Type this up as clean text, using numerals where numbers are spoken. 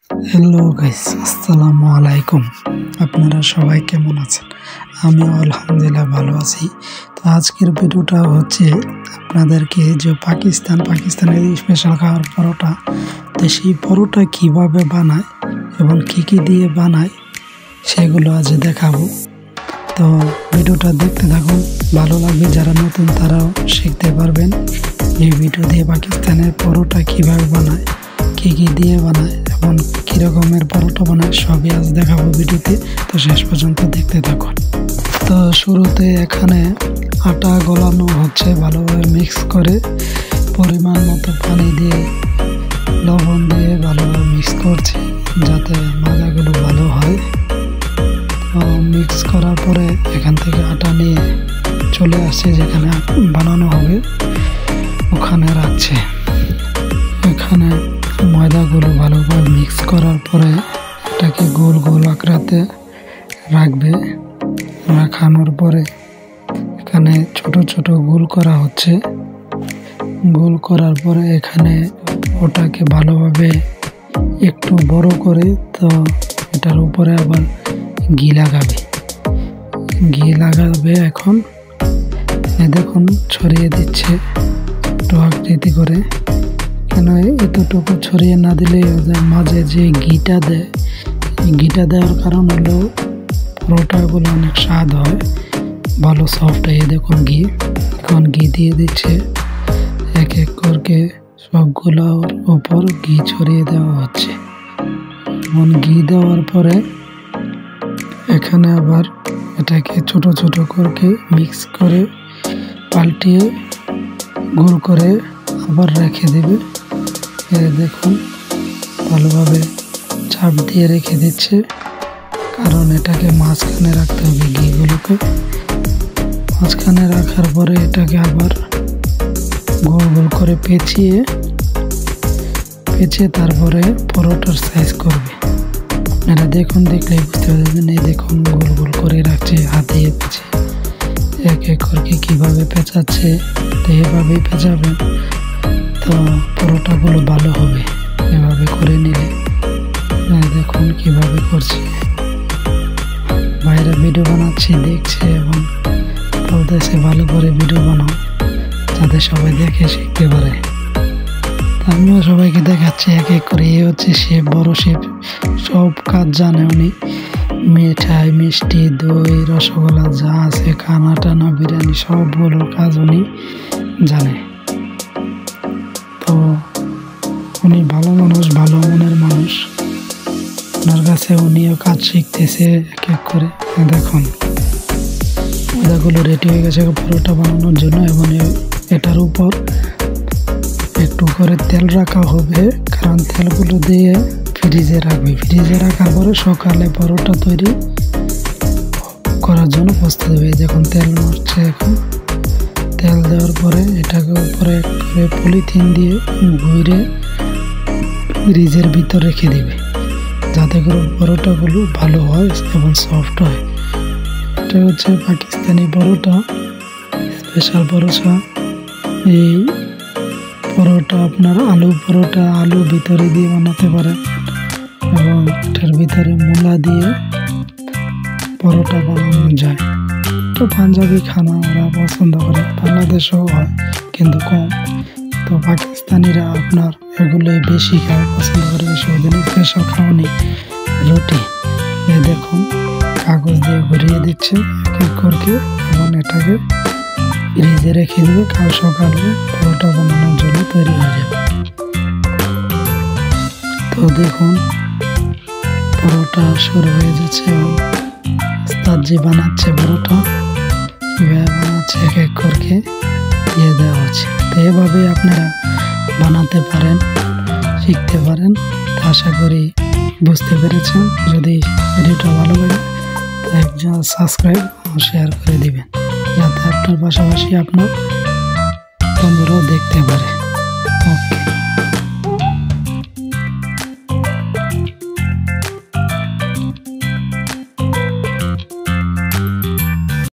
Hello guys, আসসালামু আলাইকুম। আপনারা সবাই কেমন আছেন? আমি আলহামদুলিল্লাহ ভালো আছি। তো আজকের ভিডিওটা হচ্ছে আপনাদেরকে যে পাকিস্তানের স্পেশাল খাবার পরোটা, তো সেই পরোটা কিভাবে বানায় এবং কি কি দিয়ে বানায় সেগুলো আজ দেখাবো। তো ভিডিওটা দেখতে থাকুন, ভালো লাগবে। যারা নতুন তারাও শিখতে পারবেন এই ভিডিও দিয়ে পাকিস্তানের পরোটা কিভাবে বানায়, কি কি দিয়ে বানায় এবং কি রকমের পরোটা বানায় সবই আজ দেখাবো ভিডিওতে। তো শেষ পর্যন্ত দেখতে থাকুন। তো শুরুতে এখানে আটা গলানো হচ্ছে, ভালোভাবে মিক্স করে পরিমাণ মতো পানি দিয়ে লবণ দিয়ে ভালোভাবে মিক্স করছি যাতে মজাগুলো ভালো হয়। তো মিক্স করার পরে এখান থেকে আটা নিয়ে চলে আসছে যেখানে বানানো হবে ওখানে রাখছে। এখানে ময়দাগুলো ভালোভাবে মিক্স করার পরে এটাকে গোল গোল আকৃতিতে রাখবে। রাখানোর পরে এখানে ছোট ছোট গোল করা হচ্ছে। গোল করার পরে এখানে ওটাকে ভালোভাবে একটু বড় করে, তো এটার উপরে আবার ঘি লাগাবে। এখন দেখুন ছড়িয়ে দিচ্ছে একটু আকৃতি করে। কেন এতটুকু ছড়িয়ে না দিলে ওদের মাঝে যে ঘিটা দেওয়ার কারণ হলো পরোটাগুলো অনেক স্বাদ হয়, ভালো সফট হয়। দেখুন এখন ঘি দিয়ে দিচ্ছে। এক এক করে সবগুলোর উপর ঘি ছড়িয়ে দেওয়া হচ্ছে। এবং ঘি দেওয়ার পরে এখানে আবার এটাকে ছোট ছোট করে মিক্স করে পাল্টিয়ে গোল করে আবার রেখে দেবে। দেখুন ভালোভাবে চাপ দিয়ে রেখে দিচ্ছে, কারণ এটাকে মাঝখানে রাখতে হবে। ঘিগুলোকে মাঝখানে রাখার পরে এটাকে আবার গোল গোল করে পেঁচিয়ে তারপরে পরোটার সাইজ করবে। আপনারা দেখুন, দেখলে বুঝতে পারবেন। এই দেখুন গোল গোল করে রাখছে, হাত দিয়ে পেঁচে এক এক করে কীভাবে পেঁচাচ্ছে, তো এভাবেই পেঁচাবেন তো পরোটাগুলো ভালো হবে। এভাবে করে নিলে দেখুন কিভাবে করছে। বাইরে ভিডিও বানাচ্ছি দেখছে এবং বলতেছে ভালো করে ভিডিও বানাও যাতে সবাই দেখে শিখতে পারে। আমিও সবাইকে দেখাচ্ছি এক এক করে। এ হচ্ছে শেফ, বড় শেফ, সব কাজ জানে উনি। মিঠাই, মিষ্টি, দই, রসগোল্লা যা আছে, খানা টানা, বিরিয়ানি সবগুলোর কাজ উনি জানে। তো উনি ভালো মানুষ, ভালো মনের মানুষ। ওনার কাছে উনিও কাজ শিখতেছে এক এক করে। দেখুন ময়দাগুলো রেডি হয়ে গেছে পরোটা বানানোর জন্য। এবং এটার উপর একটু করে তেল রাখা হবে, কারণ তেলগুলো দিয়ে ফ্রিজে রাখবে। ফ্রিজে রাখার পরে সকালে পরোটা তৈরি করার জন্য প্রস্তুত হবে। দেখুন তেল মারছে। এখন তেল দেওয়ার পরে এটাকে উপরে পলিথিন দিয়ে ঘুরে ফ্রিজের ভিতর রেখে দিবে যাতে করে পরোটাগুলো ভালো হয় এবং সফট হয়। এটা হচ্ছে পাকিস্তানি পরোটা, স্পেশাল পরোটা। এই পরোটা আপনার আলু পরোটা, আলু ভিতরে দিয়ে বানাতে পারেন এবং এটার ভিতরে মূলা দিয়ে পরোটা বানানো যায়। তো পাঞ্জাবি খানা ওরা পছন্দ করে, বাংলাদেশেও হয় কিন্তু কম। তো পাকিস্তানিরা আপনার এগুলোই বেশি খাওয়া পছন্দ করে। বেশি ওদের স্পেশাল খাওয়ানি রুটি। দেখুন কাগজ দিয়ে ঘুরিয়ে দিচ্ছে এক এক করে এবং এটাকে ফ্রিজে রেখে দেবে। কাল সকালে পরোটা বানানোর জন্য তৈরি হয়ে যাবে। তো দেখুন পরোটা শুরু হয়ে যাচ্ছে এবং উস্তাদজি বানাচ্ছে পরোটা। কীভাবে বানাচ্ছে এক এক করে দিয়ে দেওয়া হচ্ছে। তো এভাবেই আপনারা বানাতে পারেন, শিখতে পারেন। আশা করি বুঝতে পেরেছেন। যদি ভিডিওটা ভালো লাগে তো একজন সাবস্ক্রাইব ও শেয়ার করে দিবেন যাতে আপনার পাশাপাশি আপনার বন্ধুরাও দেখতে পারে। ওকে।